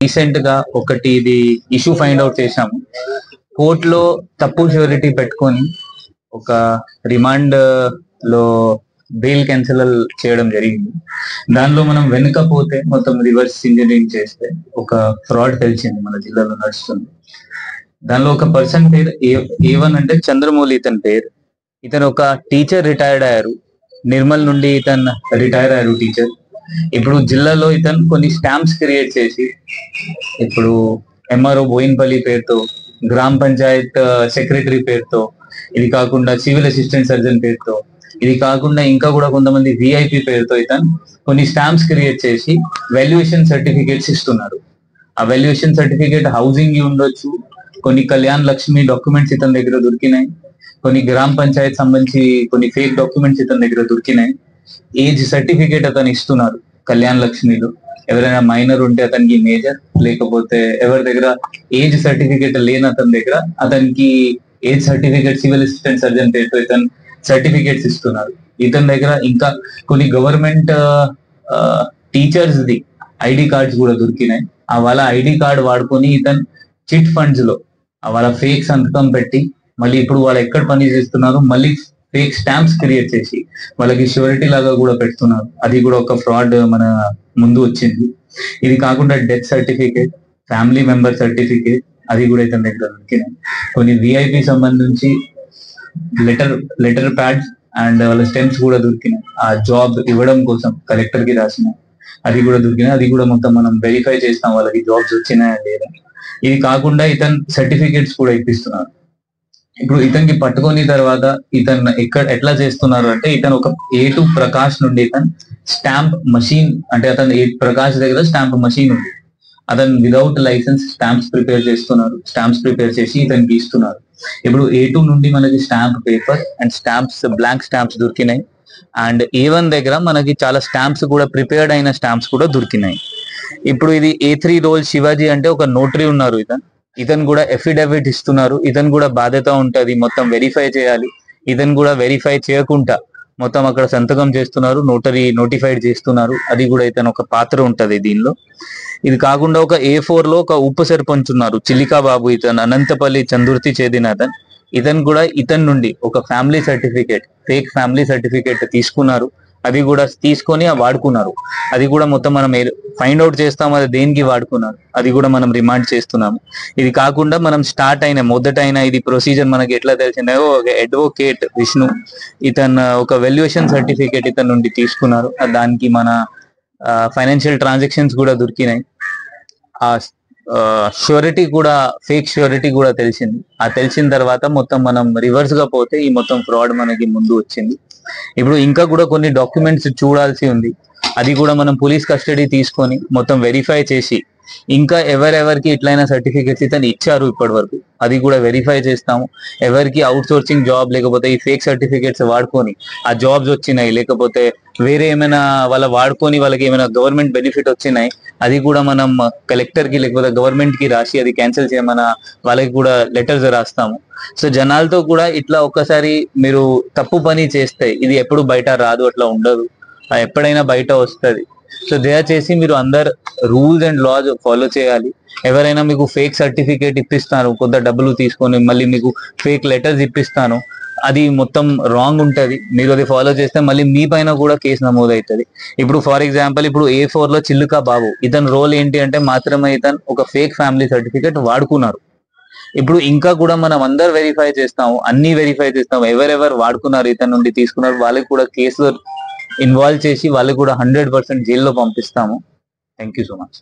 Recent గా ఒకటి ఇది ఇష్యూ ఫైండ్ అవుట్ చేశాము. కోర్టులో తప్పు ష్యూరిటీ పెట్టుకొని ఒక రిమాండ్ లో బెయిల్ క్యాన్సిల్ చేయడం జరిగింది. దానిలో మనం వెనుకపోతే మొత్తం రివర్స్ ఇంజనీరింగ్ చేస్తే ఒక ఫ్రాడ్ తెలిసింది మన జిల్లాలో నడుస్తుంది. దానిలో ఒక పర్సన్ పేరు A1 అంటే చంద్రమౌళి ఇతని పేరు. ఇతను ఒక టీచర్ రిటైర్డ్ అయ్యారు. నిర్మల్ నుండి ఇతను రిటైర్ అయ్యారు టీచర్. ఇప్పుడు జిల్లాలో ఇతను కొన్ని స్టాంప్స్ క్రియేట్ చేసి ఇప్పుడు ఎంఆర్ఓ బోయిన్పల్లి పేరుతో, గ్రామ పంచాయత్ సెక్రటరీ పేరుతో, ఇది కాకుండా సివిల్ అసిస్టెంట్ సర్జన్ పేరుతో, ఇది కాకుండా ఇంకా కూడా కొంతమంది విఐపి పేరుతో ఇతను కొన్ని స్టాంప్స్ క్రియేట్ చేసి వాల్యుయేషన్ సర్టిఫికేట్స్ ఇస్తున్నారు. ఆ వాల్యుయేషన్ సర్టిఫికేట్ హౌసింగ్ ఉండొచ్చు, కొన్ని కళ్యాణ్ లక్ష్మి డాక్యుమెంట్స్ ఇతని దగ్గర దొరికినాయి, కొన్ని గ్రామ పంచాయత్ సంబంధించి కొన్ని ఫేక్ డాక్యుమెంట్స్ ఇతని దగ్గర దొరికినాయి. ఏజ్ సర్టిఫికేట్ అతను ఇస్తున్నారు కళ్యాణ్ లక్ష్మిలో. ఎవరైనా మైనర్ ఉంటే అతనికి మేజర్, లేకపోతే ఎవరి దగ్గర ఏజ్ సర్టిఫికేట్ లేని అతని దగ్గర అతనికి age certificate civil assistant surgeon పేరుతో ఇతను సర్టిఫికేట్స్ ఇస్తున్నారు. ఇతని దగ్గర ఇంకా కొన్ని government teachers the ID cards కూడా దొరికినాయి. ఆ వాళ్ళ ఐడి కార్డ్ వాడుకొని ఇతను చిట్ ఫండ్స్ లో వాళ్ళ ఫేక్ సంతకం పెట్టి మళ్ళీ ఇప్పుడు వాళ్ళు ఎక్కడ పని చేస్తున్నారు మళ్ళీ ఫేక్ స్టాంప్స్ క్రియేట్ చేసి వాళ్ళకి ష్యూరిటీ లాగా కూడా పెడుతున్నారు. అది కూడా ఒక ఫ్రాడ్ మన ముందు వచ్చింది. ఇది కాకుండా death certificate, family member certificate అది కూడా ఇతని దగ్గర దొరికినాయి. కొన్ని విఐపి సంబంధించి లెటర్ ప్యాడ్స్ అండ్ వాళ్ళ స్టెమ్స్ కూడా దొరికినాయి. ఆ జాబ్ ఇవ్వడం కోసం కలెక్టర్ కి రాసిన అది కూడా దొరికినాయి. అది కూడా మొత్తం మనం వెరిఫై చేస్తాం వాళ్ళకి జాబ్స్ వచ్చినాయా లేదా. ఇది కాకుండా ఇతను సర్టిఫికేట్స్ కూడా ఇప్పిస్తున్నారు. ఇప్పుడు ఇతనికి పట్టుకొని తర్వాత ఇతను ఎట్లా చేస్తున్నారు అంటే ఇతను ఒక A2 ప్రకాష్ నుండి ఇతను స్టాంప్ మషిన్ అంటే అతను ప్రకాష్ దగ్గర స్టాంప్ మషిన్ ఉంది. అతను విదౌట్ లైసెన్స్ స్టాంప్స్ ప్రిపేర్ చేస్తున్నారు. స్టాంప్స్ ప్రిపేర్ చేసి ఇతనికి ఇస్తున్నారు. ఇప్పుడు A2 నుండి మనకి stamp paper and stamps blank stamps దొరికినాయి. అండ్ A1 దగ్గర మనకి చాలా స్టాంప్స్ కూడా ప్రిపేర్డ్ అయిన స్టాంప్స్ కూడా దొరికినాయి. ఇప్పుడు ఇది A3 రోల్ శివాజీ అంటే ఒక నోటరీ ఉన్నారు. ఇతను కూడా ఎఫిడవిట్ ఇస్తున్నారు. ఇతను కూడా బాధ్యత ఉంటది, మొత్తం వెరిఫై చేయాలి. ఇతను కూడా వెరిఫై చేయకుండా మొత్తం అక్కడ సంతకం చేస్తున్నారు, నోటరీ నోటిఫైడ్ చేస్తున్నారు. అది కూడా ఇతను ఒక పాత్ర ఉంటది దీనిలో. ఇది కాకుండా ఒక A4 లో ఒక ఉప సర్పంచ్ ఉన్నారు చిలికా బాబు. ఇతను అనంతపల్లి చందుర్తి చెందిన ఇతను కూడా ఇతని నుండి ఒక family certificate, fake family certificate తీసుకున్నారు. అది కూడా తీసుకొని వాడుకున్నారు. అది కూడా మొత్తం మనం ఫైండ్ అవుట్ చేస్తాం అది దేనికి వాడుకున్నారు, అది కూడా మనం రిమాండ్ చేస్తున్నాము. ఇది కాకుండా మనం స్టార్ట్ అయిన మొదటైన ఇది ప్రొసీజర్ మనకి ఎట్లా తెలిసిందో ఒక అడ్వకేట్ విష్ణు ఇతను ఒక వాల్యుయేషన్ సర్టిఫికేట్ ఇతని నుండి తీసుకున్నారు. దానికి మన ఫైనాన్షియల్ ట్రాన్సాక్షన్స్ కూడా దొరికినాయి. ఆ ష్యూరిటీ కూడా ఫేక్ ష్యూరిటీ కూడా తెలిసింది. ఆ తెలిసిన తర్వాత మొత్తం మనం రివర్స్ గా పోతే ఈ మొత్తం ఫ్రాడ్ మనకి ముందు వచ్చింది. ఇప్పుడు ఇంకా కూడా కొన్ని డాక్యుమెంట్స్ చూడాల్సి ఉంది. అది కూడా మనం పోలీస్ కస్టడీ తీసుకొని మొత్తం వెరిఫై చేసి ఇంకా ఎవరెవరికి ఇట్లయినా సర్టిఫికేట్స్ ఇతను ఇచ్చారు ఇప్పటి వరకు అది కూడా వెరిఫై చేస్తాము. ఎవరికి అవుట్ సోర్సింగ్ జాబ్ లేకపోతే ఈ ఫేక్ సర్టిఫికేట్స్ వాడుకొని ఆ జాబ్స్ వచ్చినాయి, లేకపోతే వేరే ఏమైనా వాళ్ళ వాడుకొని వాళ్ళకి ఏమైనా గవర్నమెంట్ బెనిఫిట్ వచ్చినాయి, అది కూడా మనం కలెక్టర్ కి లేకపోతే గవర్నమెంట్ కి రాసి అది క్యాన్సిల్ చేయమని వాళ్ళకి కూడా లెటర్స్ రాస్తాము. సో జనాలతో కూడా ఇట్లా ఒక్కసారి మీరు తప్పు పని చేస్తే ఇది ఎప్పుడు బయట రాదు, అట్లా ఉండదు, ఎప్పుడైనా బయట వస్తుంది. సో దయచేసి మీరు అందరు రూల్స్ అండ్ లాస్ ఫాలో చేయాలి. ఎవరైనా మీకు ఫేక్ సర్టిఫికేట్ ఇప్పిస్తాను కొంత డబ్బులు తీసుకొని మళ్ళీ మీకు ఫేక్ లెటర్స్ ఇప్పిస్తాను, అది మొత్తం రాంగ్ ఉంటది. మీరు అది ఫాలో చేస్తే మళ్ళీ మీ పైన కూడా కేసు నమోదు అవుతుంది. ఇప్పుడు ఫర్ ఎగ్జాంపుల్ ఇప్పుడు A4 లో చిల్లుకా బాబు ఇతని రోల్ ఏంటి అంటే మాత్రమే ఇతను ఒక ఫేక్ ఫ్యామిలీ సర్టిఫికేట్ వాడుకున్నారు. ఇప్పుడు ఇంకా కూడా మనం అందరు వెరిఫై చేస్తాము, అన్ని వెరిఫై చేస్తాము, ఎవరెవరు వాడుకున్నారు ఇతని నుండి తీసుకున్నారు వాళ్ళకి కూడా కేసులో ఇన్వాల్వ్ చేసి వాళ్ళకి కూడా 100% జైల్లో పంపిస్తాము. Thank you so much.